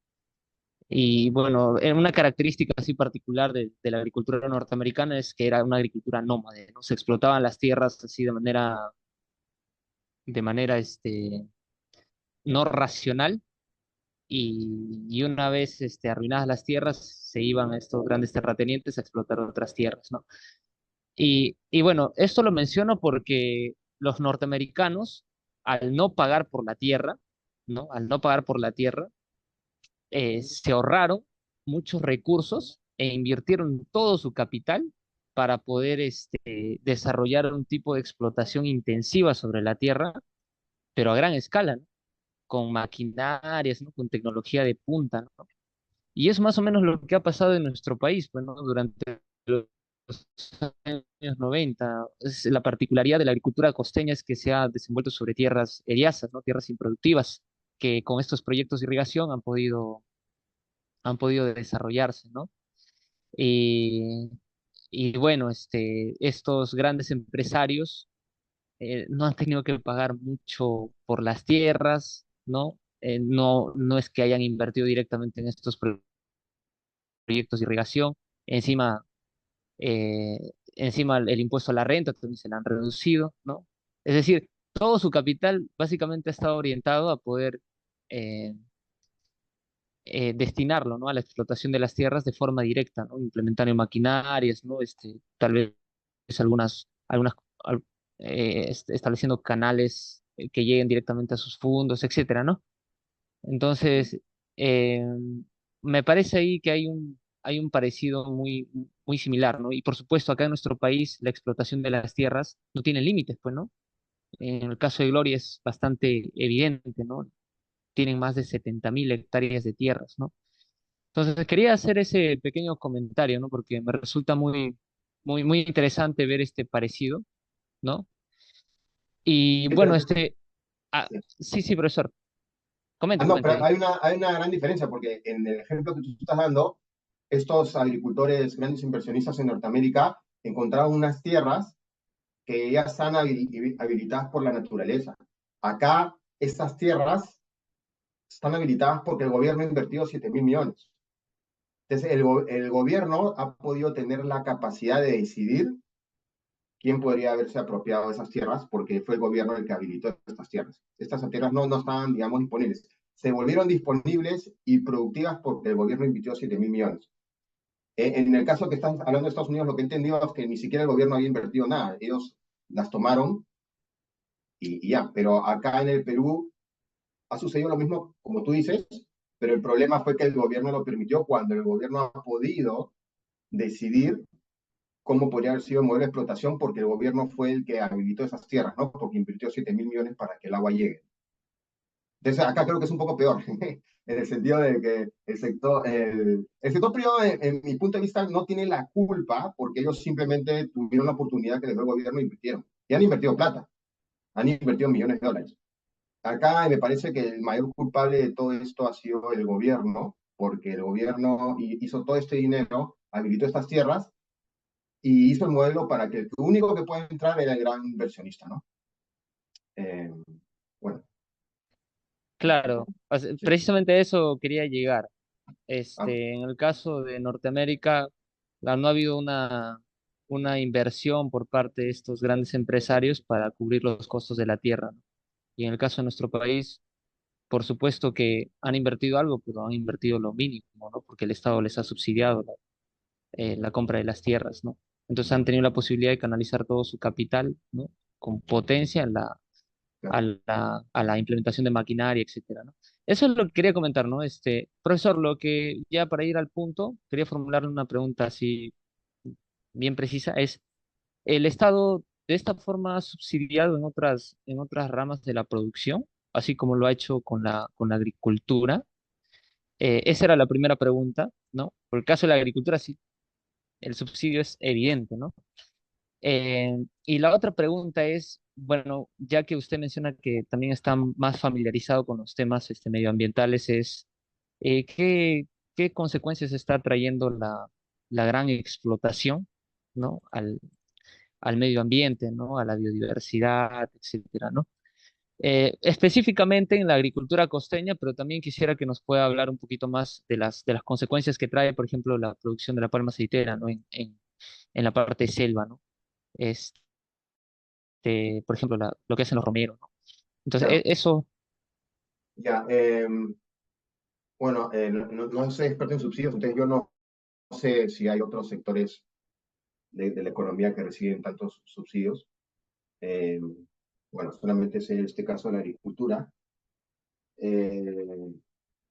Y bueno, una característica así particular de la agricultura norteamericana es que era una agricultura nómade, ¿no? Se explotaban las tierras así de manera no racional y una vez arruinadas las tierras, se iban estos grandes terratenientes a explotar otras tierras, ¿no? Y bueno, esto lo menciono porque los norteamericanos, al no pagar por la tierra, ¿no? Al no pagar por la tierra, se ahorraron muchos recursos e invirtieron todo su capital para poder desarrollar un tipo de explotación intensiva sobre la tierra, pero a gran escala, ¿no? Con maquinarias, ¿no? Con tecnología de punta, ¿no? Y es más o menos lo que ha pasado en nuestro país, pues, ¿no? Durante los años 90. La particularidad de la agricultura costeña es que se ha desenvuelto sobre tierras eriazas, ¿no? Tierras improductivas, que con estos proyectos de irrigación han podido desarrollarse, ¿no? Y, y bueno, estos grandes empresarios no han tenido que pagar mucho por las tierras, ¿no? No es que hayan invertido directamente en estos proyectos de irrigación. Encima, encima el impuesto a la renta también se le han reducido, ¿no? Es decir, todo su capital básicamente ha estado orientado a poder eh, destinarlo, ¿no? A la explotación de las tierras de forma directa, ¿no? Implementando maquinarias, ¿no? Tal vez algunas estableciendo canales que lleguen directamente a sus fondos, etcétera, ¿no? Entonces, eh, me parece ahí que hay un parecido muy similar, ¿no? Y por supuesto, acá en nuestro país, la explotación de las tierras no tiene límites, pues, ¿no? En el caso de Gloria es bastante evidente, ¿no? Tienen más de 70.000 hectáreas de tierras, ¿no? Entonces, quería hacer ese pequeño comentario, ¿no? Porque me resulta muy interesante ver este parecido, ¿no? Y Sí, bueno, pero, sí. sí, sí, profesor, comente, No, comente pero ahí. hay una gran diferencia porque en el ejemplo que tú estás dando, estos agricultores, grandes inversionistas en Norteamérica, encontraron unas tierras que ya están habilitadas por la naturaleza. Acá, estas tierras están habilitadas porque el gobierno ha invertido 7.000 millones. Entonces, el gobierno ha podido tener la capacidad de decidir quién podría haberse apropiado de esas tierras porque fue el gobierno el que habilitó estas tierras. Estas tierras no estaban, digamos, disponibles. Se volvieron disponibles y productivas porque el gobierno invirtió 7.000 millones. En el caso que estás hablando de Estados Unidos, lo que he entendido es que ni siquiera el gobierno había invertido nada. Ellos las tomaron y ya. Pero acá en el Perú ha sucedido lo mismo, como tú dices, pero el problema fue que el gobierno lo permitió cuando el gobierno ha podido decidir cómo podría haber sido el modelo de explotación, porque el gobierno fue el que habilitó esas tierras, ¿no? Porque invirtió 7.000 millones para que el agua llegue. Entonces, acá creo que es un poco peor, en el sentido de que el sector privado, en mi punto de vista, no tiene la culpa, porque ellos simplemente tuvieron la oportunidad que les dio el gobierno e invirtieron. Y han invertido plata, han invertido millones de dólares. Acá me parece que el mayor culpable de todo esto ha sido el gobierno, porque el gobierno hizo todo este dinero, habilitó estas tierras y hizo el modelo para que el único que pueda entrar era el gran inversionista, ¿no? Eh, bueno, Claro, sí. precisamente a eso quería llegar. Ah, En el caso de Norteamérica, no ha habido una inversión por parte de estos grandes empresarios para cubrir los costos de la tierra, ¿no? Y en el caso de nuestro país, por supuesto que han invertido algo, pero han invertido lo mínimo, ¿no? Porque el Estado les ha subsidiado la compra de las tierras, ¿no? Entonces han tenido la posibilidad de canalizar todo su capital, ¿no? Con potencia en a la implementación de maquinaria, etcétera, ¿no? Eso es lo que quería comentar, ¿no? Profesor, lo que ya para ir al punto, quería formularle una pregunta así bien precisa, es, ¿el Estado de esta forma ha subsidiado en otras ramas de la producción, así como lo ha hecho con la agricultura? Esa era la primera pregunta, ¿no? Por el caso de la agricultura, sí, el subsidio es evidente, ¿no? Y la otra pregunta es, bueno, ya que usted menciona que también está más familiarizado con los temas medioambientales, ¿qué, qué consecuencias está trayendo la gran explotación, ¿no? Al medio ambiente, ¿no? A la biodiversidad, etcétera, ¿no? Específicamente en la agricultura costeña, pero también quisiera que nos pueda hablar un poquito más de las consecuencias que trae, por ejemplo, la producción de la palma aceitera, ¿no? En la parte de selva, ¿no? Por ejemplo, lo que hacen los romeros, ¿no? Entonces, Ya, eso, ya. Bueno, no soy experto en subsidios, entonces yo no sé si hay otros sectores de la economía que reciben tantos subsidios. Eh, bueno, solamente sé este caso de la agricultura. Eh,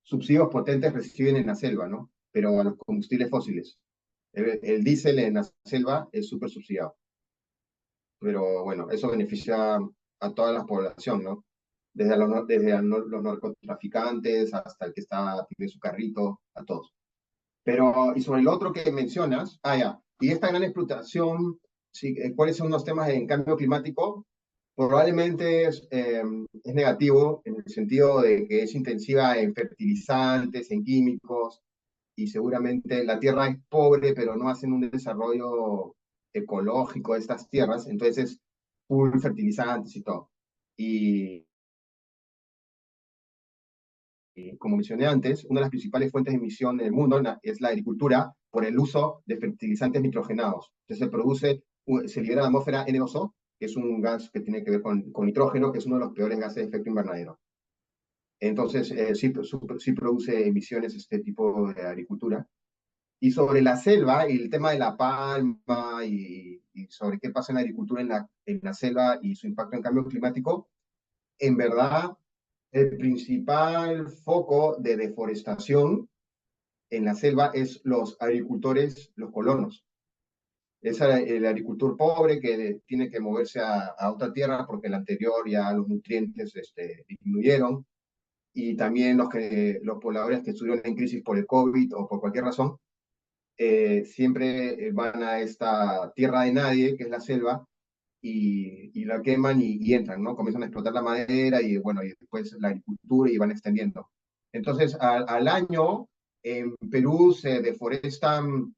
Subsidios potentes reciben en la selva, ¿no? Pero a los combustibles fósiles. El diésel en la selva es súper subsidiado. Pero bueno, eso beneficia a toda la población, ¿no? Los narcotraficantes hasta el que tiene su carrito, a todos. Pero, y sobre el otro que mencionas, ya, y esta gran explotación, sí, ¿cuáles son los temas en cambio climático? Probablemente es negativo en el sentido de que es intensiva en fertilizantes, en químicos, y seguramente la tierra es pobre, pero no hacen un desarrollo ecológico de estas tierras, entonces es full fertilizantes y todo. Y, como mencioné antes, una de las principales fuentes de emisión del mundo es la agricultura por el uso de fertilizantes nitrogenados. Entonces se libera a la atmósfera N2O, que es un gas que tiene que ver con nitrógeno, que es uno de los peores gases de efecto invernadero. Entonces, sí produce emisiones este tipo de agricultura. Y sobre la selva y el tema de la palma y sobre qué pasa en la agricultura en la selva y su impacto en cambio climático, en verdad, el principal foco de deforestación en la selva es los agricultores, los colonos. Es el agricultor pobre que tiene que moverse a otra tierra porque el anterior ya los nutrientes disminuyeron, y también los pobladores que estuvieron en crisis por el COVID o por cualquier razón, siempre van a esta tierra de nadie, que es la selva, y la queman y entran, ¿no? Comienzan a explotar la madera y, bueno, y después la agricultura y van extendiendo. Entonces, al año, en Perú se deforestan,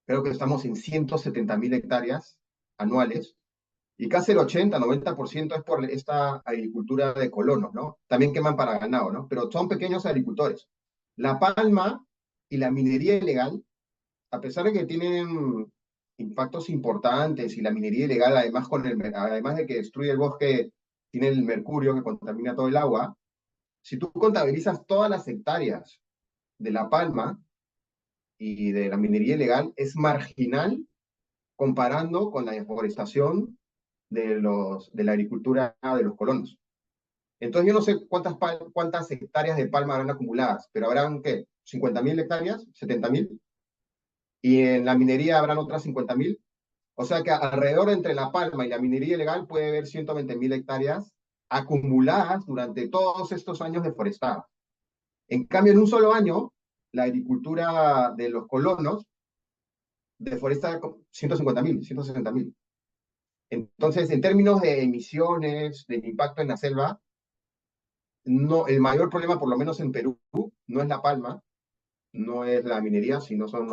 creo que estamos en 170.000 hectáreas anuales, y casi el 80-90% es por esta agricultura de colonos, ¿no? También queman para ganado, ¿no? Pero son pequeños agricultores. La palma y la minería ilegal, a pesar de que tienen impactos importantes, y la minería ilegal, además de que destruye el bosque, tiene el mercurio que contamina todo el agua, si tú contabilizas todas las hectáreas de la palma y de la minería ilegal, es marginal comparando con la deforestación de la agricultura de los colonos. Entonces yo no sé cuántas hectáreas de palma habrán acumuladas, pero habrán, ¿qué? ¿50.000 hectáreas? ¿70.000? Y en la minería habrán otras 50.000. O sea que alrededor entre la palma y la minería ilegal puede haber 120.000 hectáreas acumuladas durante todos estos años deforestadas. En cambio, en un solo año, la agricultura de los colonos deforesta 150.000, 160.000. Entonces, en términos de emisiones, de impacto en la selva, no, el mayor problema, por lo menos en Perú, no es la palma, no es la minería, sino son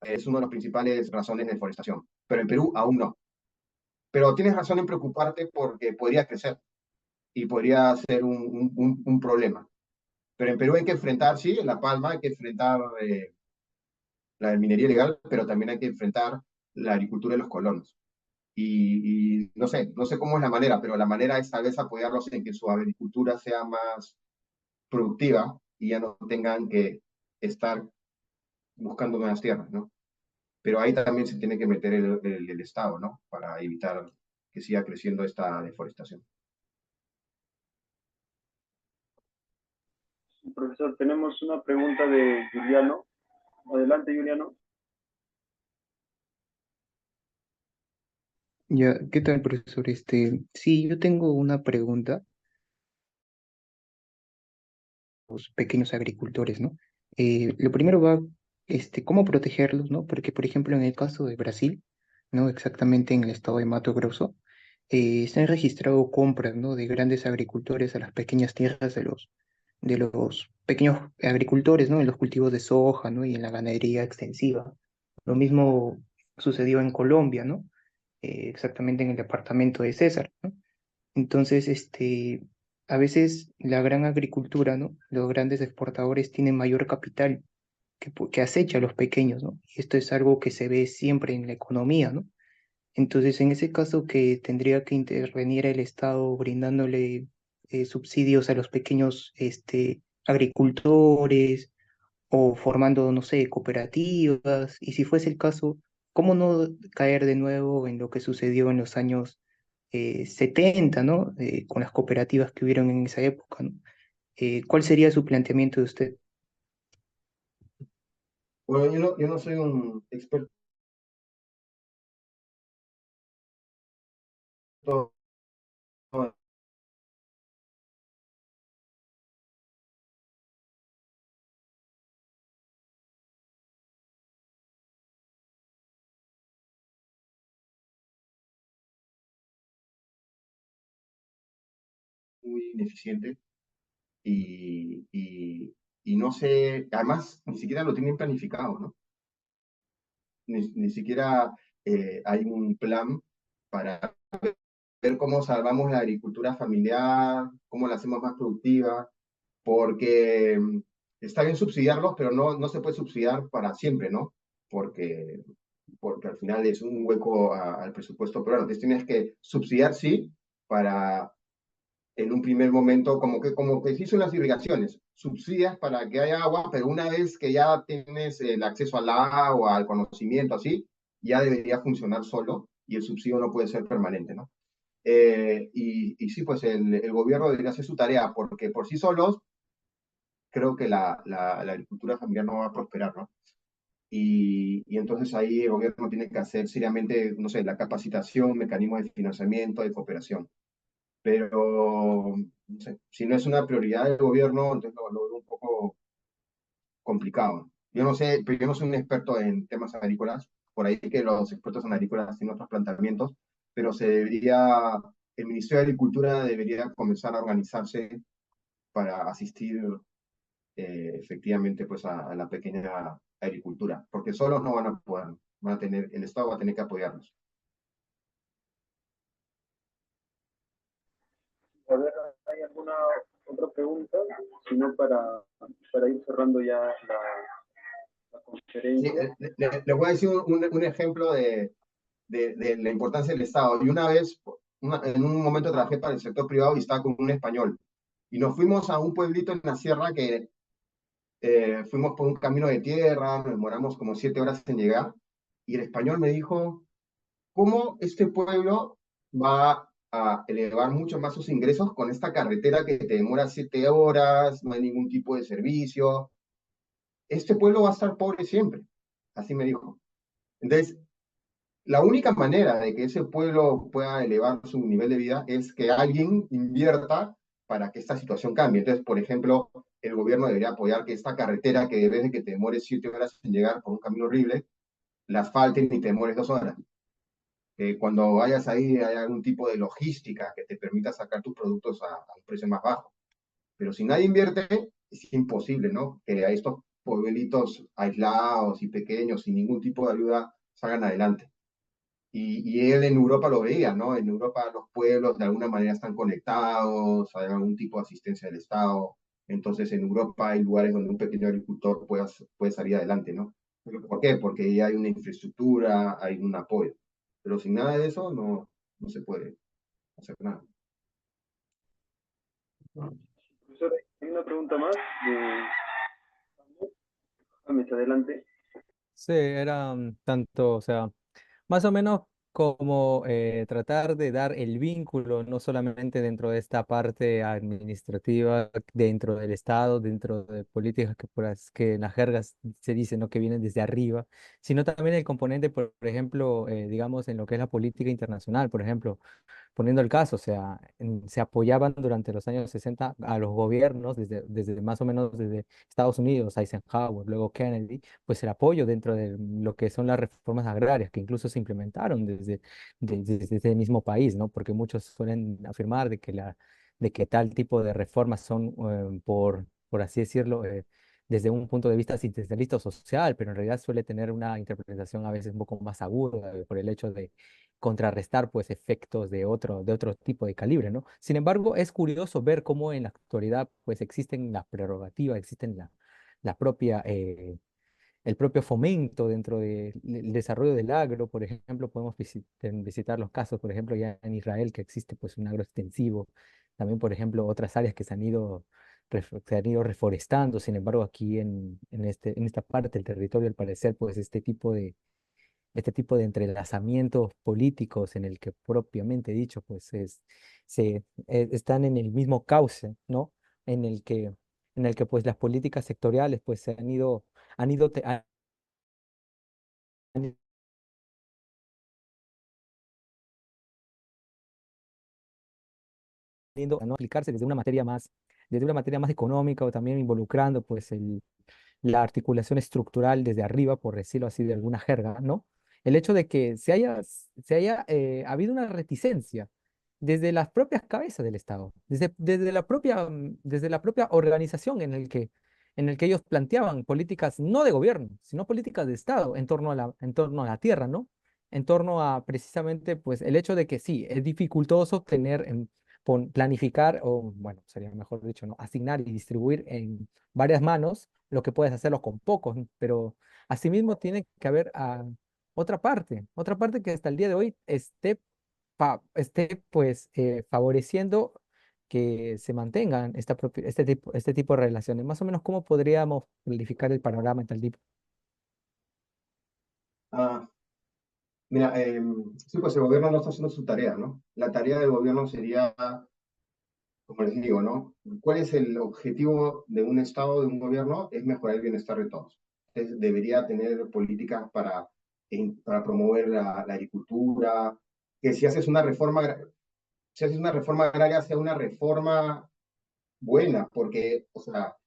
es una de las principales razones de deforestación. Pero en Perú aún no. Pero tienes razón en preocuparte porque podría crecer. y podría ser un problema. Pero en Perú hay que enfrentar, sí, en La Palma hay que enfrentar la minería ilegal, pero también hay que enfrentar la agricultura de los colonos. Y no sé cómo es la manera, pero la manera es tal vez apoyarlos en que su agricultura sea más productiva y ya no tengan que estar buscando nuevas tierras, ¿no? Pero ahí también se tiene que meter el Estado, ¿no? Para evitar que siga creciendo esta deforestación. Profesor, tenemos una pregunta de Juliano. Adelante, Juliano. Ya, ¿qué tal, profesor? Sí, yo tengo una pregunta a los pequeños agricultores, ¿no? Lo primero va, ¿cómo protegerlos, ¿no? Porque, por ejemplo, en el caso de Brasil, ¿no? Exactamente en el estado de Mato Grosso, se han registrado compras, ¿no? De grandes agricultores a las pequeñas tierras de los pequeños agricultores, ¿no? En los cultivos de soja, ¿no? Y en la ganadería extensiva. Lo mismo sucedió en Colombia, ¿no? Exactamente en el departamento de César, ¿no? Entonces, a veces la gran agricultura, ¿no? Los grandes exportadores tienen mayor capital que acecha a los pequeños, ¿no? Y esto es algo que se ve siempre en la economía, ¿no? Entonces, en ese caso que tendría que intervenir el Estado brindándole subsidios a los pequeños, agricultores o formando, no sé, cooperativas, y si fuese el caso, ¿cómo no caer de nuevo en lo que sucedió en los años 70, ¿no? Con las cooperativas que hubieron en esa época, ¿no? ¿Cuál sería su planteamiento de usted? Bueno, yo no soy un experto muy ineficiente y, y, y no sé, además ni siquiera lo tienen planificado, ¿no? Ni siquiera hay un plan para ver cómo salvamos la agricultura familiar, cómo la hacemos más productiva, porque está bien subsidiarlos, pero no se puede subsidiar para siempre, ¿no? Porque, porque al final es un hueco al presupuesto peruano. Entonces tienes que subsidiar, sí, para en un primer momento, como que se hizo en las irrigaciones, subsidias para que haya agua, pero una vez que ya tienes el acceso al agua, al conocimiento, así, ya debería funcionar solo y el subsidio no puede ser permanente, ¿no? Y sí, pues el gobierno debería hacer su tarea, porque por sí solos creo que la agricultura familiar no va a prosperar, ¿no? Y entonces ahí el gobierno tiene que hacer seriamente, no sé, la capacitación, mecanismos de financiamiento, de cooperación. Pero no sé, si no es una prioridad del gobierno, entonces lo veo un poco complicado. Yo no sé, pero yo no soy un experto en temas agrícolas, por ahí que los expertos en agrícolas tienen otros planteamientos, pero el Ministerio de Agricultura debería comenzar a organizarse para asistir efectivamente pues a la pequeña agricultura, porque solos no van a poder, el Estado va a tener que apoyarlos. A ver, ¿hay alguna otra pregunta? Si no, para ir cerrando ya la Sí, conferencia. les voy a decir un ejemplo de la importancia del Estado. Y una vez, en un momento trabajé para el sector privado y estaba con un español. Y nos fuimos a un pueblito en la sierra que fuimos por un camino de tierra, nos demoramos como 7 horas en llegar. Y el español me dijo, ¿cómo este pueblo va a elevar mucho más sus ingresos con esta carretera que te demora 7 horas, no hay ningún tipo de servicio? Este pueblo va a estar pobre siempre. Así me dijo. Entonces, la única manera de que ese pueblo pueda elevar su nivel de vida es que alguien invierta para que esta situación cambie. Entonces, por ejemplo, el gobierno debería apoyar que esta carretera, que debe de que te demores 7 horas en llegar por un camino horrible, la asfalten y te demores 2 horas. Que cuando vayas ahí hay algún tipo de logística que te permita sacar tus productos a un precio más bajo. Pero si nadie invierte, es imposible, ¿no? Que a estos pueblitos aislados y pequeños, sin ningún tipo de ayuda, salgan adelante. y él en Europa lo veía, ¿no? En Europa los pueblos de alguna manera están conectados, hay algún tipo de asistencia del Estado. Entonces en Europa hay lugares donde un pequeño agricultor puede salir adelante, ¿no? ¿Por qué? Porque ya hay una infraestructura, hay un apoyo. Pero sin nada de eso no se puede hacer nada. Profesor, hay una pregunta más de James, adelante. Sí, era tanto, o sea, más o menos como tratar de dar el vínculo, no solamente dentro de esta parte administrativa, dentro del Estado, dentro de políticas que en las jergas se dice, ¿no? Que vienen desde arriba, sino también el componente, por ejemplo, digamos, en lo que es la política internacional, por ejemplo poniendo el caso, o sea, se apoyaban durante los años 60 a los gobiernos, desde más o menos desde Estados Unidos, Eisenhower, luego Kennedy, pues el apoyo dentro de lo que son las reformas agrarias, que incluso se implementaron desde ese mismo país, ¿no? Porque muchos suelen afirmar de que tal tipo de reformas son, por así decirlo, desde un punto de vista asistencialista o social, pero en realidad suele tener una interpretación a veces un poco más aguda por el hecho de contrarrestar pues efectos de otro tipo de calibre, ¿no? Sin embargo, es curioso ver cómo en la actualidad pues existen las prerrogativas, existen la propia, el propio fomento dentro del desarrollo del agro, por ejemplo, podemos visitar los casos, por ejemplo, ya en Israel que existe pues un agro extensivo, también por ejemplo otras áreas que se han ido reforestando, sin embargo aquí en esta parte del territorio al parecer pues este tipo de entrelazamientos políticos en el que propiamente dicho, pues están en el mismo cauce, ¿no? En el que, en el que pues las políticas sectoriales pues han ido, han ido a no aplicarse desde una materia más económica o también involucrando pues la articulación estructural desde arriba, por decirlo así, de alguna jerga, ¿no? El hecho de que se haya habido una reticencia desde las propias cabezas del Estado, desde la propia organización en el que ellos planteaban políticas no de gobierno, sino políticas de Estado en torno a la tierra, ¿no? En torno a precisamente pues el hecho de que sí, es dificultoso planificar, o bueno, sería mejor dicho, ¿no? Asignar y distribuir en varias manos lo que puedes hacerlo con pocos, ¿no? Pero asimismo tiene que haber otra parte que hasta el día de hoy esté pues favoreciendo que se mantengan este tipo de relaciones. Más o menos, ¿cómo podríamos planificar el panorama en tal tipo? Ah, mira, sí, pues el gobierno no está haciendo su tarea, ¿no? La tarea del gobierno sería, como les digo, ¿no? ¿Cuál es el objetivo de un Estado, de un gobierno? Es mejorar el bienestar de todos. Entonces, debería tener políticas para promover la agricultura, que si haces una reforma agraria, sea una reforma buena, porque, o sea,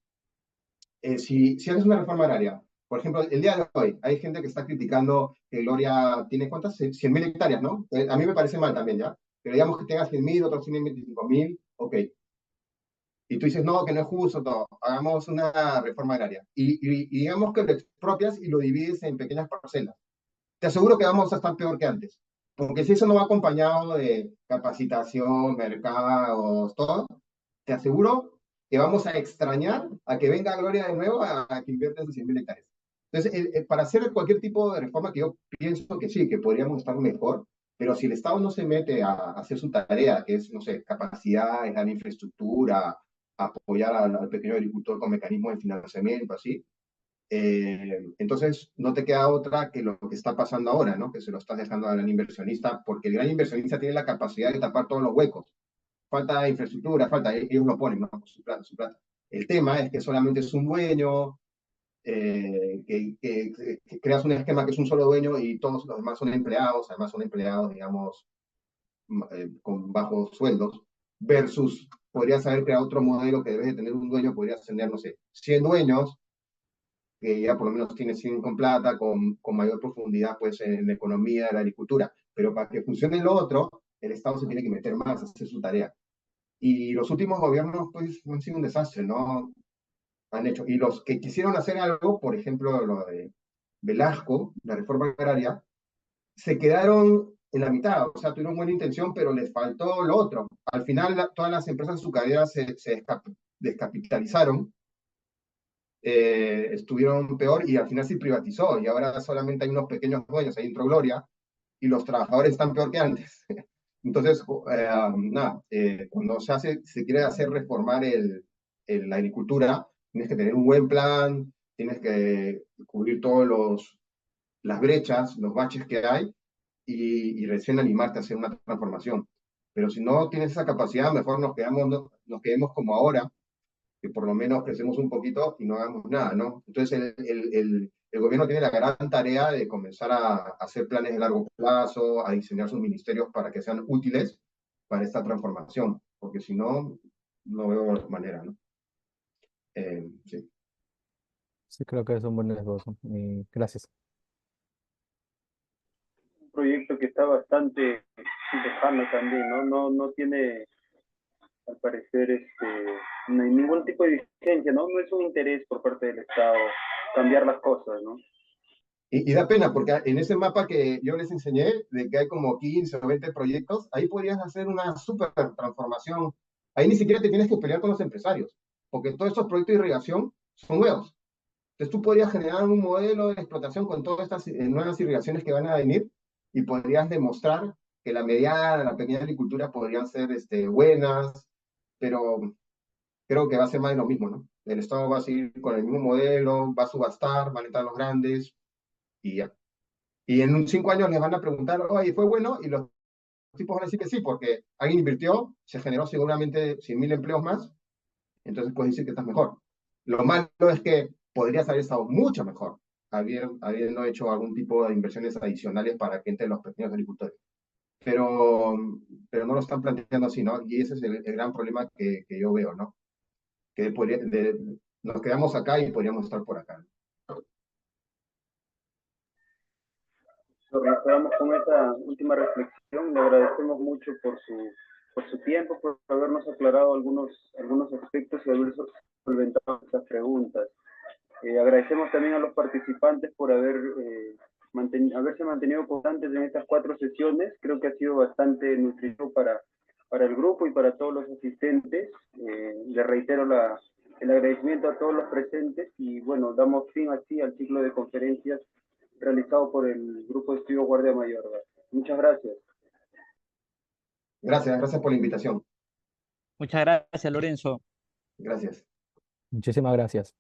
si haces una reforma agraria, por ejemplo, el día de hoy hay gente que está criticando que Gloria tiene cuántas, 100.000 hectáreas, ¿no? A mí me parece mal también, ¿ya? Pero digamos que tenga 100.000, otros tienen 25.000, ok. Y tú dices, no, que no es justo todo, hagamos una reforma agraria. Y digamos que lo expropias y lo divides en pequeñas parcelas. Te aseguro que vamos a estar peor que antes. Porque si eso no va acompañado de capacitación, mercados, todo, te aseguro que vamos a extrañar a que venga Gloria de nuevo a que invierta esos 100.000 hectáreas. Entonces, para hacer cualquier tipo de reforma que yo pienso que sí, que podríamos estar mejor, pero si el Estado no se mete a hacer su tarea, que es, no sé, capacidad, la infraestructura, apoyar al pequeño agricultor con mecanismos de financiamiento, así, entonces no te queda otra que lo que está pasando ahora, ¿no? Que se lo estás dejando al gran inversionista, porque el gran inversionista tiene la capacidad de tapar todos los huecos. Falta infraestructura, ellos lo ponen, ¿no? Su plata, su plata. El tema es que solamente es un dueño, que creas un esquema que es un solo dueño y todos los demás son empleados, además son empleados, digamos, con bajos sueldos, versus podrías haber creado otro modelo que debes de tener un dueño, podrías tener, no sé, 100 dueños, que ya por lo menos tiene 100 con plata, con mayor profundidad pues en la economía, en la agricultura, pero para que funcione lo otro, el Estado se tiene que meter más, hacer su tarea. Y los últimos gobiernos pues han sido un desastre, ¿no? Han hecho, y los que quisieron hacer algo, por ejemplo, lo de Velasco, la reforma agraria, se quedaron en la mitad, o sea, tuvieron buena intención, pero les faltó lo otro. Al final, todas las empresas azucareras se descapitalizaron, estuvieron peor y al final se privatizó y ahora solamente hay unos pequeños dueños, ahí entró Gloria, y los trabajadores están peor que antes. Entonces, nada, cuando se quiere hacer reformar la agricultura, tienes que tener un buen plan, tienes que cubrir todos las brechas, los baches que hay, y recién animarte a hacer una transformación. Pero si no tienes esa capacidad, mejor nos quedemos como ahora, que por lo menos crecemos un poquito y no hagamos nada, ¿no? Entonces el gobierno tiene la gran tarea de comenzar a hacer planes de largo plazo, a diseñar sus ministerios para que sean útiles para esta transformación, porque si no, no veo manera, ¿no? Sí. Sí, creo que es un buen esbozo. Y gracias. Un proyecto que está bastante lejano también, ¿no? No tiene, al parecer, ningún tipo de vigencia, ¿no? No es un interés por parte del Estado cambiar las cosas, ¿no? Y da pena, porque en ese mapa que yo les enseñé, de que hay como 15 o 20 proyectos, ahí podrías hacer una súper transformación. Ahí ni siquiera te tienes que pelear con los empresarios, porque todos estos proyectos de irrigación son nuevos. Entonces tú podrías generar un modelo de explotación con todas estas nuevas irrigaciones que van a venir y podrías demostrar que la mediana, la pequeña agricultura podrían ser buenas, pero creo que va a ser más de lo mismo, ¿no? El Estado va a seguir con el mismo modelo, va a subastar, van a entrar los grandes y ya. Y en 5 años les van a preguntar, oye, ¿fue bueno? Y los tipos van a decir que sí, porque alguien invirtió, se generó seguramente 100.000 empleos más, entonces puedes decir que estás mejor. Lo malo es que podrías haber estado mucho mejor habiendo hecho algún tipo de inversiones adicionales para que entren los pequeños agricultores. Pero, pero no lo están planteando así, ¿no? Y ese es el gran problema que yo veo, ¿no? Que nos quedamos acá y podríamos estar por acá. Nos quedamos con esta última reflexión. Le agradecemos mucho por su tiempo, por habernos aclarado algunos aspectos y haber solventado estas preguntas. Agradecemos también a los participantes por haberse mantenido constantes en estas 4 sesiones. Creo que ha sido bastante nutritivo para el grupo y para todos los asistentes. Le reitero el agradecimiento a todos los presentes y bueno, damos fin así al ciclo de conferencias realizado por el Grupo de Estudio Guardia Mayor. Muchas gracias. Gracias por la invitación. Muchas gracias, Lorenzo. Gracias. Muchísimas gracias.